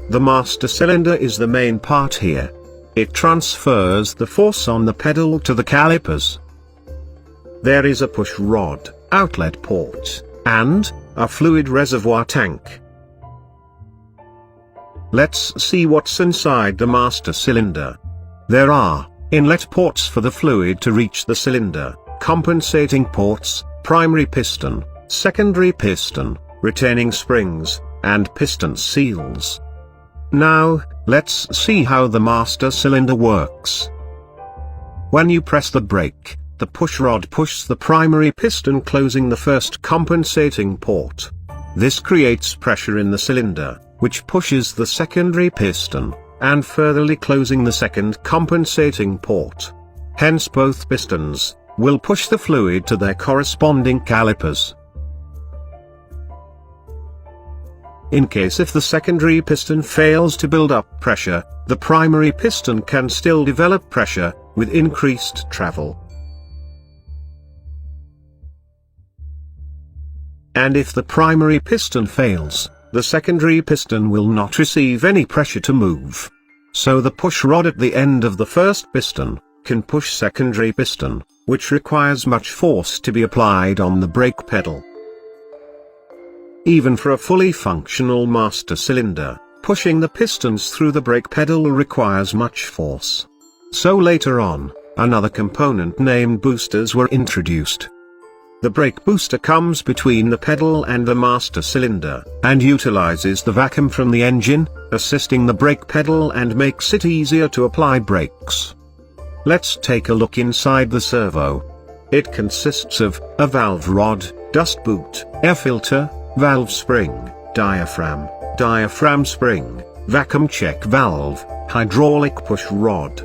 The master cylinder is the main part here. It transfers the force on the pedal to the calipers. There is a push rod, outlet port, and a fluid reservoir tank. Let's see what's inside the master cylinder. There are inlet ports for the fluid to reach the cylinder, compensating ports, primary piston, secondary piston, retaining springs, and piston seals. Now, let's see how the master cylinder works. When you press the brake, the push rod pushes the primary piston, closing the first compensating port. This creates pressure in the cylinder, which pushes the secondary piston, and furtherly closing the second compensating port. Hence both pistons will push the fluid to their corresponding calipers. In case if the secondary piston fails to build up pressure, the primary piston can still develop pressure, with increased travel. And if the primary piston fails, the secondary piston will not receive any pressure to move. So the push rod at the end of the first piston can push secondary piston, which requires much force to be applied on the brake pedal. Even for a fully functional master cylinder, pushing the pistons through the brake pedal requires much force. So later on, another component named boosters were introduced. The brake booster comes between the pedal and the master cylinder, and utilizes the vacuum from the engine, assisting the brake pedal and makes it easier to apply brakes. Let's take a look inside the servo. It consists of a valve rod, dust boot, air filter, valve spring, diaphragm spring, vacuum check valve, hydraulic push rod.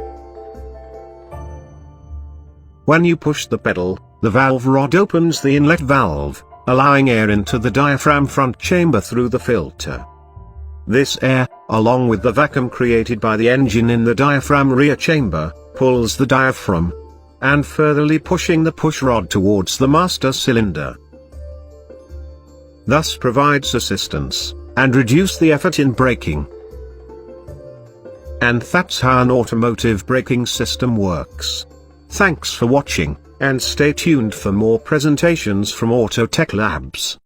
When you push the pedal, the valve rod opens the inlet valve, allowing air into the diaphragm front chamber through the filter. This air, along with the vacuum created by the engine in the diaphragm rear chamber, pulls the diaphragm, and furtherly pushing the push rod towards the master cylinder. Thus provides assistance, and reduce the effort in braking. And that's how an automotive braking system works. Thanks for watching, and stay tuned for more presentations from Autotech Labs.